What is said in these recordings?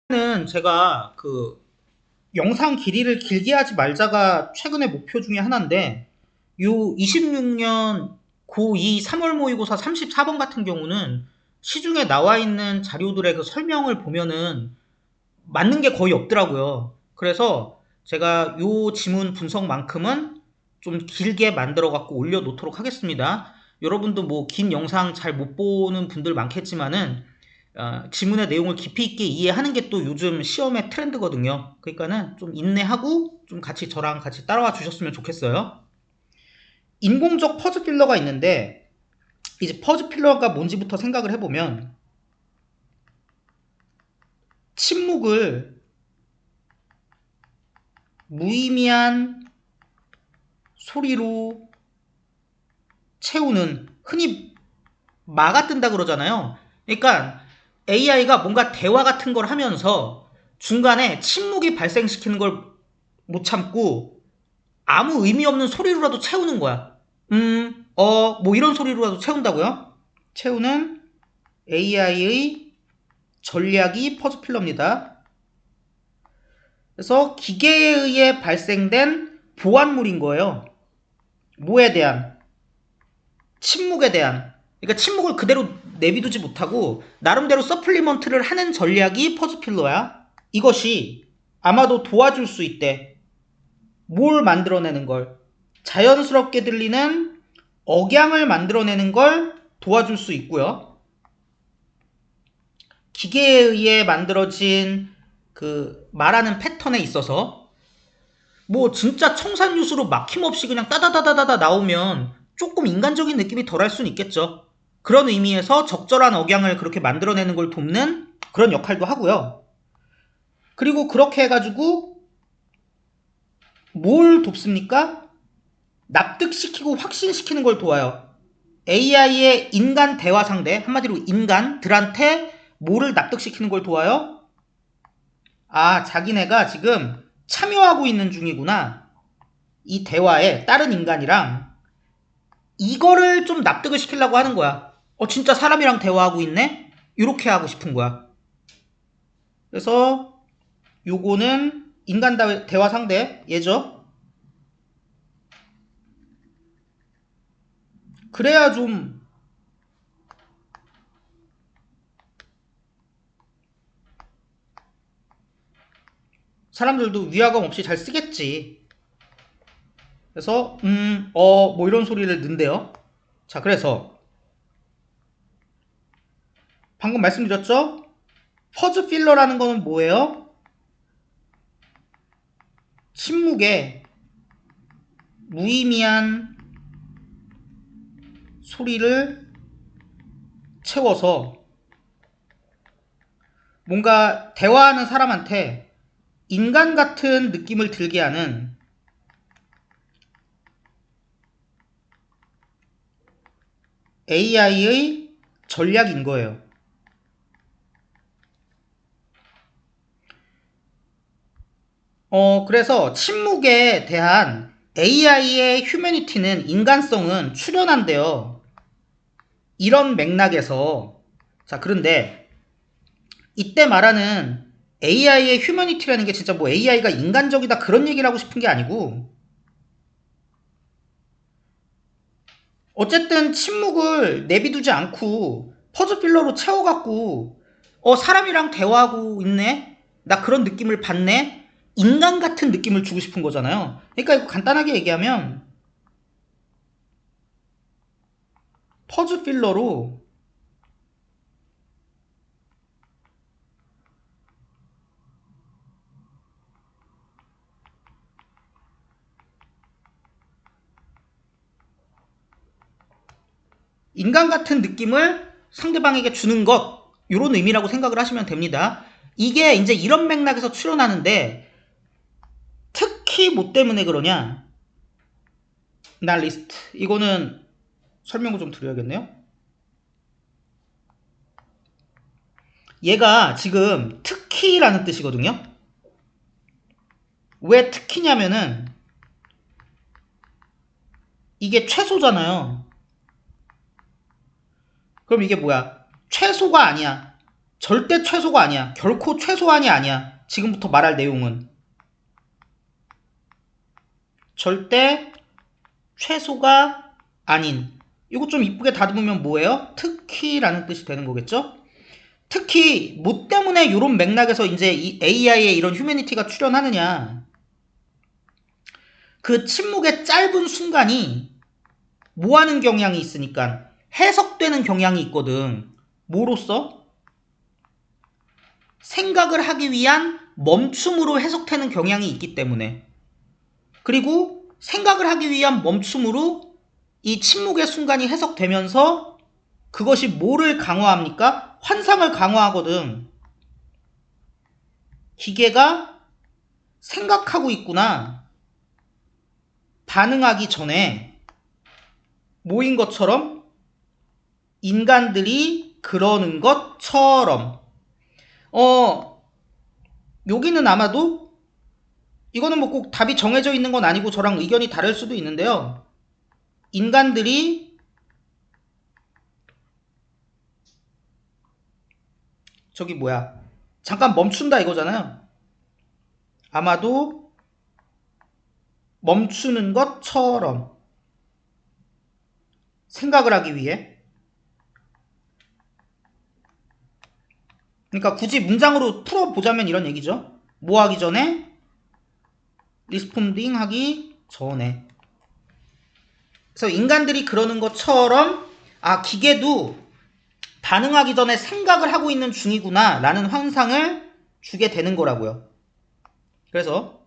는 제가 그 영상 길이를 길게 하지 말자가 최근의 목표 중에 하나인데, 요 26년 고2 3월 모의고사 34번 같은 경우는 시중에 나와 있는 자료들의 그 설명을 보면은 맞는 게 거의 없더라고요. 그래서 제가 요 지문 분석만큼은 좀 길게 만들어 갖고 올려놓도록 하겠습니다. 여러분도 뭐 긴 영상 잘 못 보는 분들 많겠지만은 지문의 내용을 깊이 있게 이해하는 게 또 요즘 시험의 트렌드거든요. 그러니까는 좀 인내하고 좀 같이 저랑 같이 따라와 주셨으면 좋겠어요. 인공적 퍼즐 필러가 있는데, 이제 퍼즐 필러가 뭔지부터 생각을 해보면, 침묵을 무의미한 소리로 채우는, 흔히 마가 뜬다 그러잖아요. 그러니까 AI가 뭔가 대화 같은 걸 하면서 중간에 침묵이 발생시키는 걸 못 참고 아무 의미 없는 소리로라도 채우는 거야. 뭐 이런 소리로라도 채운다고요? 채우는 AI의 전략이 퍼즐 필러입니다. 그래서 기계에 의해 발생된 보완물인 거예요. 뭐에 대한? 침묵에 대한. 그러니까 침묵을 그대로 내비두지 못하고 나름대로 서플리먼트를 하는 전략이 퍼즐 필러야. 이것이 아마도 도와줄 수 있대. 뭘 만들어내는 걸? 자연스럽게 들리는 억양을 만들어내는 걸 도와줄 수 있고요. 기계에 의해 만들어진 그 말하는 패턴에 있어서 뭐 진짜 청산유수로 막힘없이 그냥 따다다다다다 나오면 조금 인간적인 느낌이 덜할 수는 있겠죠. 그런 의미에서 적절한 억양을 그렇게 만들어내는 걸 돕는 그런 역할도 하고요. 그리고 그렇게 해가지고 뭘 돕습니까? 납득시키고 확신시키는 걸 도와요. AI의 인간 대화 상대, 한마디로 인간들한테 뭐를 납득시키는 걸 도와요? 아, 자기네가 지금 참여하고 있는 중이구나. 이 대화에 다른 인간이랑 이거를 좀 납득을 시키려고 하는 거야. 진짜 사람이랑 대화하고 있네? 이렇게 하고 싶은 거야. 그래서 요거는 인간 대화 상대 예죠? 그래야 좀 사람들도 위화감 없이 잘 쓰겠지. 그래서 뭐 이런 소리를 넣는데요. 자, 그래서 방금 말씀드렸죠? 퍼즈 필러라는 거는 뭐예요? 침묵에 무의미한 소리를 채워서 뭔가 대화하는 사람한테 인간 같은 느낌을 들게 하는 AI의 전략인 거예요. 그래서 침묵에 대한 AI의 휴머니티는 인간성은 출연한대요. 이런 맥락에서 자, 그런데 이때 말하는 AI의 휴머니티라는 게 진짜 뭐 AI가 인간적이다 그런 얘기를 하고 싶은 게 아니고, 어쨌든 침묵을 내비두지 않고 퍼즐 필러로 채워갖고 사람이랑 대화하고 있네? 나 그런 느낌을 받네? 인간 같은 느낌을 주고 싶은 거잖아요. 그러니까 이거 간단하게 얘기하면 퍼즐 필러로 인간 같은 느낌을 상대방에게 주는 것, 이런 의미라고 생각을 하시면 됩니다. 이게 이제 이런 맥락에서 출연하는데 특히 뭐 때문에 그러냐? 날 리스트. 이거는 설명을 좀 드려야겠네요. 얘가 지금 특히라는 뜻이거든요. 왜 특히냐면은 이게 최소잖아요. 그럼 이게 뭐야? 최소가 아니야. 절대 최소가 아니야. 결코 최소한이 아니야. 지금부터 말할 내용은. 절대 최소가 아닌. 이거 좀 이쁘게 다듬으면 뭐예요? 특히라는 뜻이 되는 거겠죠? 특히 뭐 때문에 이런 맥락에서 이제 이 AI에 이런 휴머니티가 출현하느냐. 그 침묵의 짧은 순간이 뭐 하는 경향이 있으니까 해석되는 경향이 있거든. 뭐로써? 생각을 하기 위한 멈춤으로 해석되는 경향이 있기 때문에. 그리고 생각을 하기 위한 멈춤으로 이 침묵의 순간이 해석되면서 그것이 뭐를 강화합니까? 환상을 강화하거든. 기계가 생각하고 있구나. 반응하기 전에 뭐인 것처럼? 인간들이 그러는 것처럼. 여기는 아마도 이거는 뭐 꼭 답이 정해져 있는 건 아니고 저랑 의견이 다를 수도 있는데요. 인간들이 저기 뭐야 잠깐 멈춘다 이거잖아요. 아마도 멈추는 것처럼 생각을 하기 위해. 그러니까 굳이 문장으로 풀어보자면 이런 얘기죠. 뭐 하기 전에? 리스폰딩 하기 전에. 그래서 인간들이 그러는 것처럼 기계도 반응하기 전에 생각을 하고 있는 중이구나 라는 환상을 주게 되는 거라고요. 그래서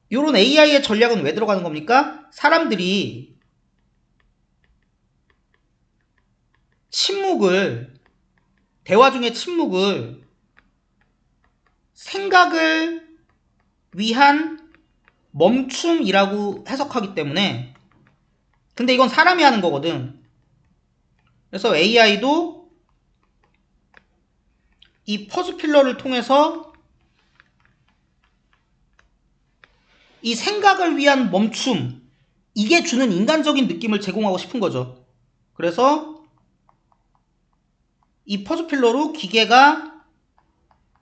이런 AI의 전략은 왜 들어가는 겁니까? 사람들이 대화 중에 침묵을 생각을 위한 멈춤이라고 해석하기 때문에. 근데 이건 사람이 하는 거거든. 그래서 AI도 이 퍼즈필러를 통해서 이 생각을 위한 멈춤, 이게 주는 인간적인 느낌을 제공하고 싶은 거죠. 그래서 이 퍼즈필러로 기계가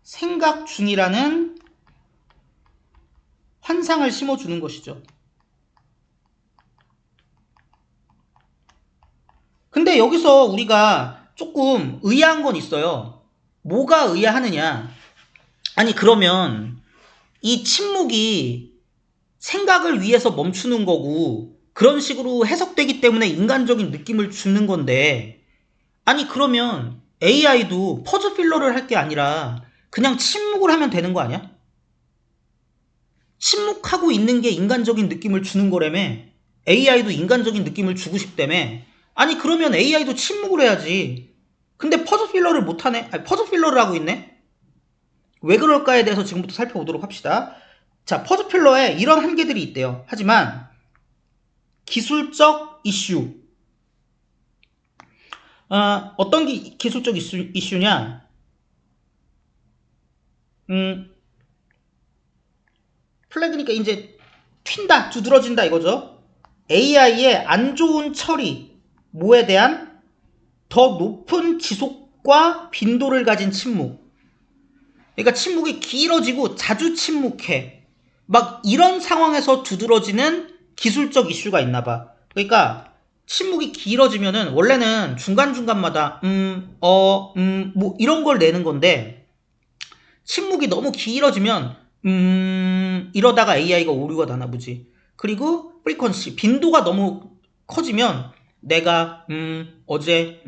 생각 중이라는 환상을 심어주는 것이죠. 근데 여기서 우리가 조금 의아한 건 있어요. 뭐가 의아하느냐? 아니 그러면 이 침묵이 생각을 위해서 멈추는 거고 그런 식으로 해석되기 때문에 인간적인 느낌을 주는 건데, 아니 그러면 AI도 퍼즐 필러를 할 게 아니라 그냥 침묵을 하면 되는 거 아니야? 침묵하고 있는 게 인간적인 느낌을 주는 거라며. AI도 인간적인 느낌을 주고 싶다며. 아니 그러면 AI도 침묵을 해야지. 근데 퍼즐 필러를 못하네. 아니 퍼즐 필러를 하고 있네. 왜 그럴까에 대해서 지금부터 살펴보도록 합시다. 자, 퍼즐 필러에 이런 한계들이 있대요. 하지만 기술적 이슈. 어떤 기술적 이슈냐? 플래그니까 이제 튄다, 두드러진다 이거죠. AI의 안 좋은 처리, 뭐에 대한 더 높은 지속과 빈도를 가진 침묵. 그러니까 침묵이 길어지고 자주 침묵해. 막 이런 상황에서 두드러지는 기술적 이슈가 있나 봐. 그러니까 침묵이 길어지면은 원래는 중간중간마다 뭐 이런 걸 내는 건데, 침묵이 너무 길어지면 이러다가 AI가 오류가 나나 보지. 그리고 프리퀀시, 빈도가 너무 커지면 내가 어제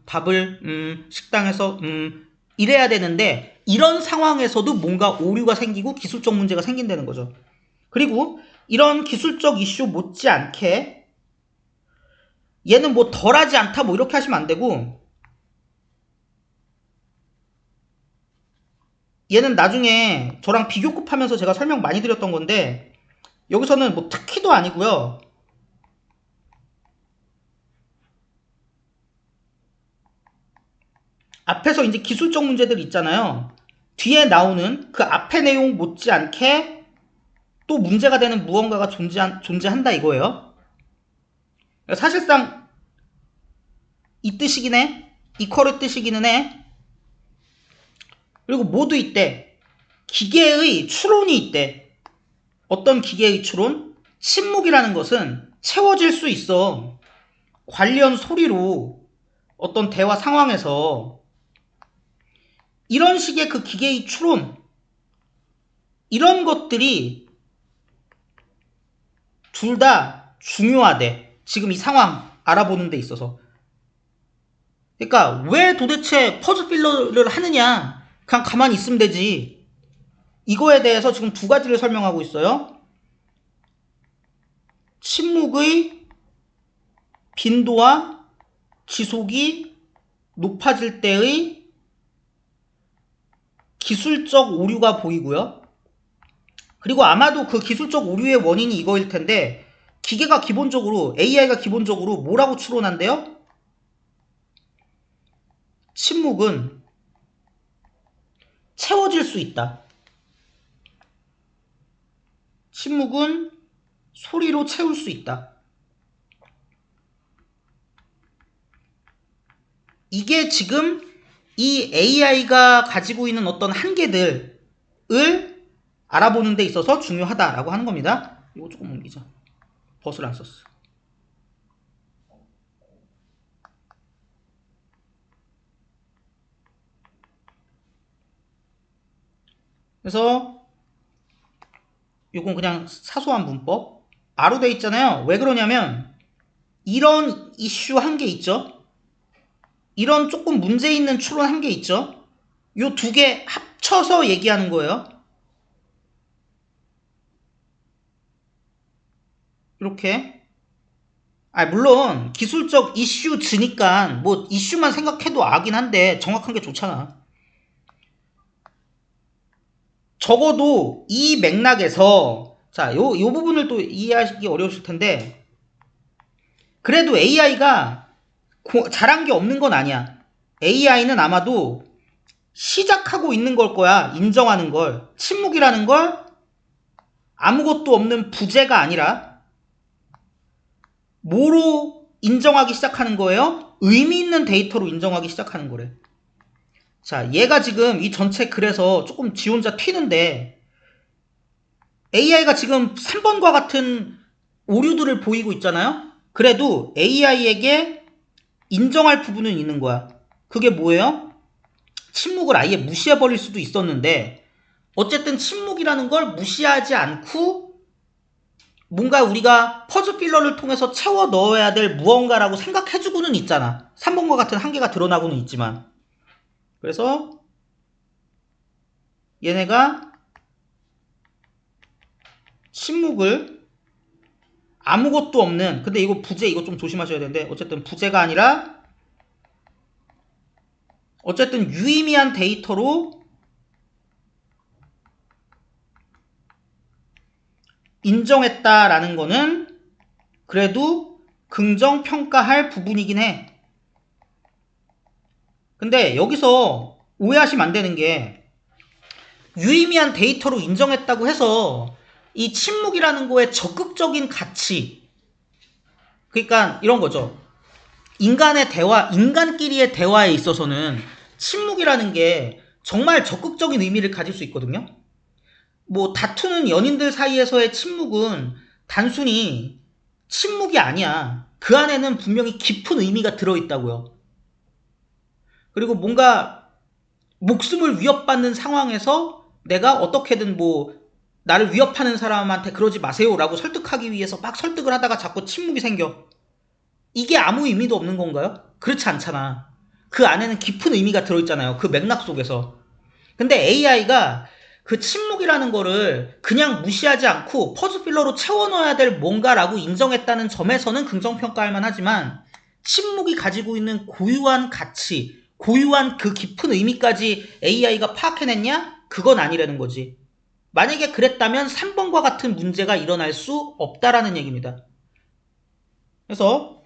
밥을 식당에서 이래야 되는데 이런 상황에서도 뭔가 오류가 생기고 기술적 문제가 생긴다는 거죠. 그리고 이런 기술적 이슈 못지않게 얘는 뭐 덜하지 않다 뭐 이렇게 하시면 안 되고, 얘는 나중에 저랑 비교급 하면서 제가 설명 많이 드렸던 건데, 여기서는 뭐 특히도 아니고요. 앞에서 이제 기술적 문제들 있잖아요. 뒤에 나오는 그 앞의 내용 못지않게 또 문제가 되는 무언가가 존재한다 이거예요. 사실상 이 뜻이긴 해. 이퀄의 뜻이기는 해. 그리고 뭐도 있대. 기계의 추론이 있대. 어떤 기계의 추론? 침묵이라는 것은 채워질 수 있어. 관련 소리로 어떤 대화 상황에서 이런 식의 그 기계의 추론, 이런 것들이 둘 다 중요하대. 지금 이 상황 알아보는 데 있어서. 그러니까 왜 도대체 퍼즐 필러를 하느냐? 그냥 가만히 있으면 되지. 이거에 대해서 지금 두 가지를 설명하고 있어요. 침묵의 빈도와 지속이 높아질 때의 기술적 오류가 보이고요. 그리고 아마도 그 기술적 오류의 원인이 이거일 텐데, 기계가 기본적으로, AI가 기본적으로 뭐라고 추론한대요? 침묵은 채워질 수 있다. 침묵은 소리로 채울 수 있다. 이게 지금 이 AI가 가지고 있는 어떤 한계들을 알아보는 데 있어서 중요하다라고 하는 겁니다. 이거 조금 옮기자. 버스를 안 썼어. 그래서 이건 그냥 사소한 문법. R로 돼 있잖아요. 왜 그러냐면 이런 이슈 한 개 있죠. 이런 조금 문제 있는 추론 한 개 있죠. 요 두 개 합쳐서 얘기하는 거예요. 이렇게. 물론 기술적 이슈즈니까 뭐 이슈만 생각해도 아긴 한데 정확한 게 좋잖아. 적어도 이 맥락에서 자, 요 부분을 또 이해하시기 어려우실 텐데, 그래도 AI가 잘한 게 없는 건 아니야. AI는 아마도 시작하고 있는 걸 거야. 인정하는 걸. 침묵이라는 걸 아무것도 없는 부재가 아니라 뭐로 인정하기 시작하는 거예요? 의미 있는 데이터로 인정하기 시작하는 거래. 자, 얘가 지금 이 전체 글에서 조금 지 혼자 튀는데, AI가 지금 3번과 같은 오류들을 보이고 있잖아요? 그래도 AI에게 인정할 부분은 있는 거야. 그게 뭐예요? 침묵을 아예 무시해버릴 수도 있었는데, 어쨌든 침묵이라는 걸 무시하지 않고 뭔가 우리가 퍼즐 필러를 통해서 채워 넣어야 될 무언가라고 생각해주고는 있잖아. 3번과 같은 한계가 드러나고는 있지만. 그래서 얘네가 침묵을 아무것도 없는, 근데 이거 부재, 이거 좀 조심하셔야 되는데, 어쨌든 부재가 아니라 어쨌든 유의미한 데이터로 인정했다라는 거는 그래도 긍정평가할 부분이긴 해. 근데 여기서 오해하시면 안 되는 게, 유의미한 데이터로 인정했다고 해서 이 침묵이라는 거에 적극적인 가치, 그러니까 이런 거죠. 인간의 대화, 인간끼리의 대화에 있어서는 침묵이라는 게 정말 적극적인 의미를 가질 수 있거든요. 뭐 다투는 연인들 사이에서의 침묵은 단순히 침묵이 아니야. 그 안에는 분명히 깊은 의미가 들어있다고요. 그리고 뭔가 목숨을 위협받는 상황에서 내가 어떻게든 뭐 나를 위협하는 사람한테 그러지 마세요라고 설득하기 위해서 막 설득을 하다가 자꾸 침묵이 생겨. 이게 아무 의미도 없는 건가요? 그렇지 않잖아. 그 안에는 깊은 의미가 들어있잖아요. 그 맥락 속에서. 근데 AI가 그 침묵이라는 거를 그냥 무시하지 않고 퍼즐 필러로 채워 넣어야 될 뭔가라고 인정했다는 점에서는 긍정평가할 만하지만, 침묵이 가지고 있는 고유한 가치, 고유한 그 깊은 의미까지 AI가 파악해냈냐? 그건 아니라는 거지. 만약에 그랬다면 3번과 같은 문제가 일어날 수 없다라는 얘기입니다. 그래서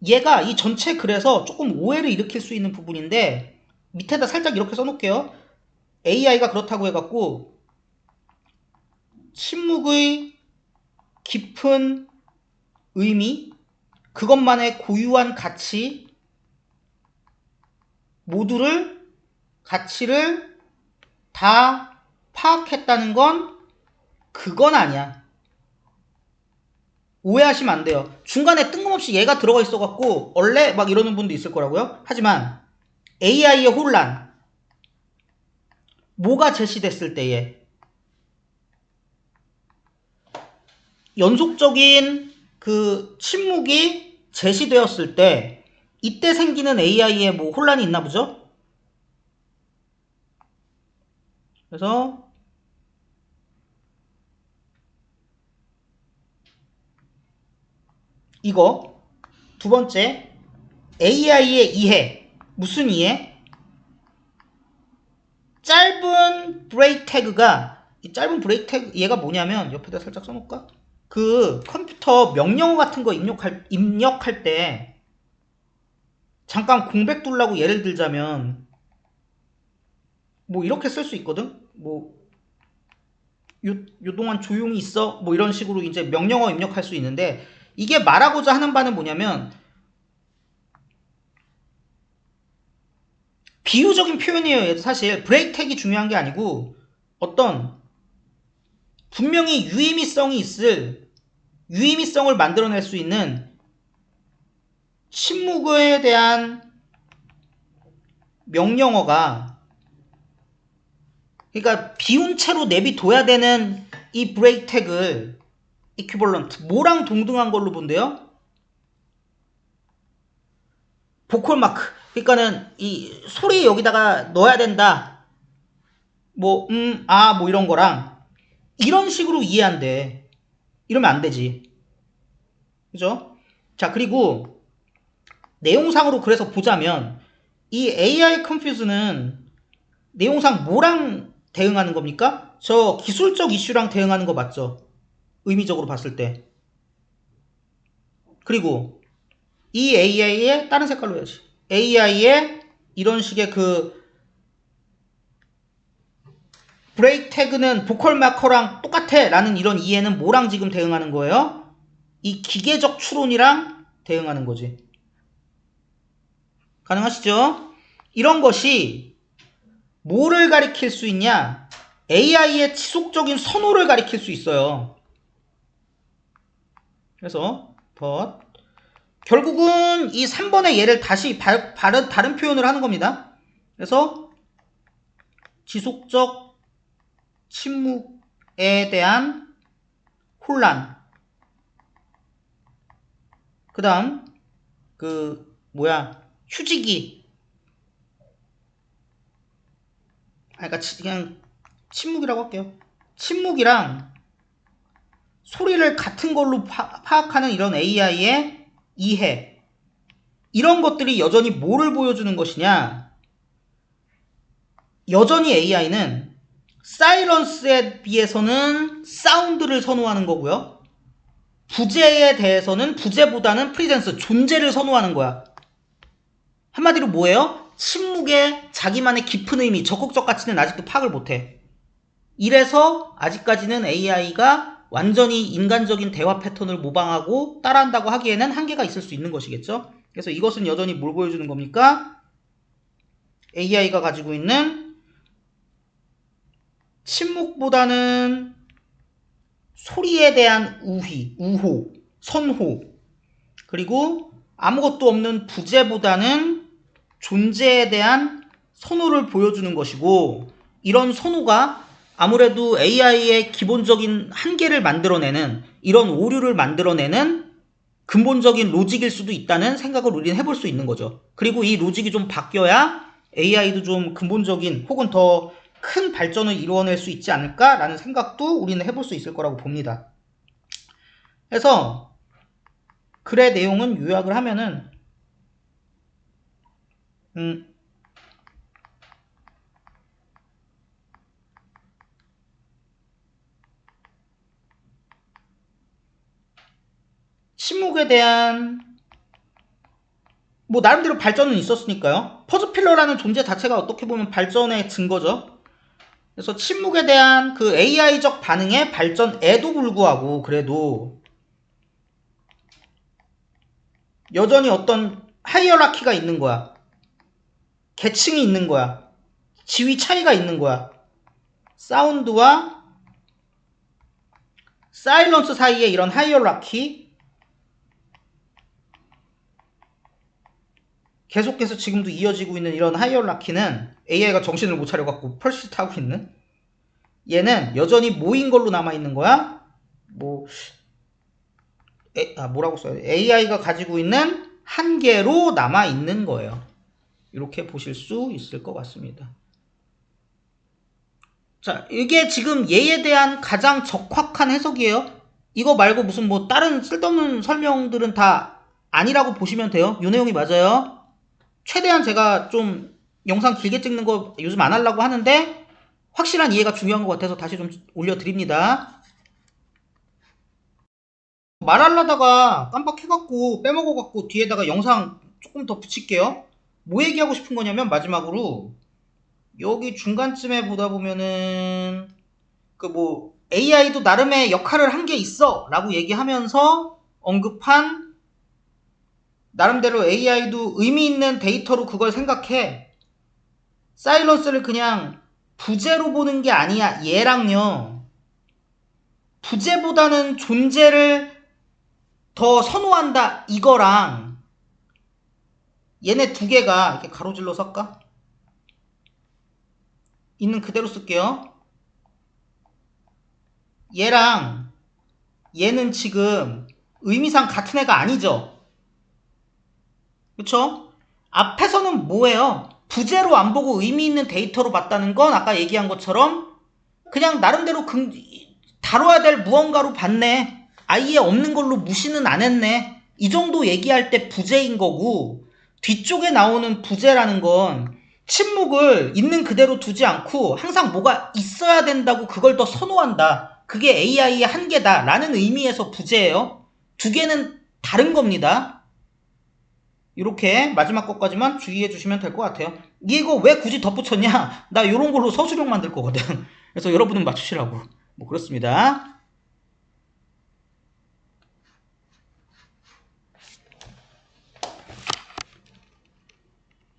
얘가 이 전체 글에서 조금 오해를 일으킬 수 있는 부분인데, 밑에다 살짝 이렇게 써놓을게요. AI가 그렇다고 해갖고 침묵의 깊은 의미, 그것만의 고유한 가치, 가치를 다 파악했다는 건 그건 아니야. 오해하시면 안 돼요. 중간에 뜬금없이 얘가 들어가 있어갖고 원래 막 이러는 분도 있을 거라고요. 하지만 AI의 혼란, 뭐가 제시됐을 때에 연속적인 그 침묵이 제시되었을 때 이때 생기는 AI의 뭐 혼란이 있나 보죠? 그래서 이거 두 번째 AI의 이해. 무슨 이해? 짧은 브레이크 태그가, 이 짧은 브레이크 태그 얘가 뭐냐면 옆에다 살짝 써놓을까? 그 컴퓨터 명령어 같은 거 입력할 때 잠깐 공백 두려고 예를 들자면 뭐 이렇게 쓸 수 있거든? 뭐 요 동안 조용히 있어? 뭐 이런 식으로 이제 명령어 입력할 수 있는데 이게 말하고자 하는 바는 뭐냐면 비유적인 표현이에요. 사실 브레이크 태그이 중요한 게 아니고 어떤 분명히 유의미성이 있을 유의미성을 만들어낼 수 있는 침묵에 대한 명령어가, 그러니까 비운 채로 내비둬야 되는 이 브레이크 태그를 이퀴벌런트 뭐랑 동등한 걸로 본대요? 보컬 마크. 그러니까는 이 소리 여기다가 넣어야 된다. 뭐 뭐 이런 거랑 이런 식으로 이해한대. 이러면 안 되지. 그죠? 자, 그리고 내용상으로 그래서 보자면 이 AI 컴퓨즈는 내용상 뭐랑 대응하는 겁니까? 저 기술적 이슈랑 대응하는 거 맞죠? 의미적으로 봤을 때. 그리고 이 AI의 다른 색깔로 해야지. AI의 이런 식의 그 브레이크 태그는 보컬 마커랑 똑같아 라는 이런 이해는 뭐랑 지금 대응하는 거예요? 이 기계적 추론이랑 대응하는 거지. 가능하시죠? 이런 것이 뭐를 가리킬 수 있냐? AI의 지속적인 선호를 가리킬 수 있어요. 그래서 결국은 이 3번의 예를 다시 다른 표현을 하는 겁니다. 그래서 지속적 침묵에 대한 혼란. 그 다음 휴지기. 그러니까 그냥 침묵이라고 할게요. 침묵이랑 소리를 같은 걸로 파악하는 이런 AI의 이해. 이런 것들이 여전히 뭐를 보여주는 것이냐? 여전히 AI는 사이런스에 비해서는 사운드를 선호하는 거고요. 부재에 대해서는 부재보다는 프리젠스, 존재를 선호하는 거야. 한마디로 뭐예요? 침묵의 자기만의 깊은 의미, 적극적 가치는 아직도 파악을 못해. 이래서 아직까지는 AI가 완전히 인간적인 대화 패턴을 모방하고 따라한다고 하기에는 한계가 있을 수 있는 것이겠죠. 그래서 이것은 여전히 뭘 보여주는 겁니까? AI가 가지고 있는 침묵보다는 소리에 대한 우호, 선호, 그리고 아무것도 없는 부재보다는 존재에 대한 선호를 보여주는 것이고, 이런 선호가 아무래도 AI의 기본적인 한계를 만들어내는, 이런 오류를 만들어내는 근본적인 로직일 수도 있다는 생각을 우리는 해볼 수 있는 거죠. 그리고 이 로직이 좀 바뀌어야 AI도 좀 근본적인 혹은 더 큰 발전을 이루어낼 수 있지 않을까라는 생각도 우리는 해볼 수 있을 거라고 봅니다. 그래서 글의 내용은 요약을 하면은 침묵에 대한 뭐 나름대로 발전은 있었으니까요. 퍼즈필러라는 존재 자체가 어떻게 보면 발전의 증거죠. 그래서 침묵에 대한 그 AI적 반응의 발전에도 불구하고 그래도 여전히 어떤 하이어라키가 있는 거야. 계층이 있는 거야. 지위 차이가 있는 거야. 사운드와 사일런스 사이에 이런 하이어라키, 계속해서 지금도 이어지고 있는 이런 하이어라키는 AI가 정신을 못 차려갖고 펄시트 하고 있는, 얘는 여전히 모인 걸로 남아있는 거야. 뭐라고 써요? AI가 가지고 있는 한계로 남아있는 거예요. 이렇게 보실 수 있을 것 같습니다. 자, 이게 지금 얘에 대한 가장 적확한 해석이에요. 이거 말고 무슨 뭐 다른 쓸데없는 설명들은 다 아니라고 보시면 돼요. 요 내용이 맞아요. 최대한 제가 좀 영상 길게 찍는 거 요즘 안 하려고 하는데 확실한 이해가 중요한 것 같아서 다시 좀 올려드립니다. 말하려다가 깜빡해갖고 빼먹어갖고 뒤에다가 영상 조금 더 붙일게요. 뭐 얘기하고 싶은 거냐면 마지막으로 여기 중간쯤에 보다 보면은 AI도 나름의 역할을 한 게 있어 라고 얘기하면서 언급한, 나름대로 AI도 의미 있는 데이터로 그걸 생각해. 사일런스를 그냥 부재로 보는 게 아니야. 얘랑요, 부재보다는 존재를 더 선호한다. 이거랑 얘네 두 개가 이렇게 가로질러 쓸까? 있는 그대로 쓸게요. 얘랑 얘는 지금 의미상 같은 애가 아니죠. 그쵸? 앞에서는 뭐예요? 부재로 안 보고 의미 있는 데이터로 봤다는 건 아까 얘기한 것처럼 그냥 나름대로 다뤄야 될 무언가로 봤네. 아예 없는 걸로 무시는 안 했네. 이 정도 얘기할 때 부재인 거고, 뒤쪽에 나오는 부재라는 건 침묵을 있는 그대로 두지 않고 항상 뭐가 있어야 된다고 그걸 더 선호한다. 그게 AI의 한계다 라는 의미에서 부재예요. 두 개는 다른 겁니다. 이렇게 마지막 것까지만 주의해 주시면 될 것 같아요. 이거 왜 굳이 덧붙였냐? 나 이런 걸로 서술형 만들 거거든. 그래서 여러분은 맞추시라고. 뭐 그렇습니다.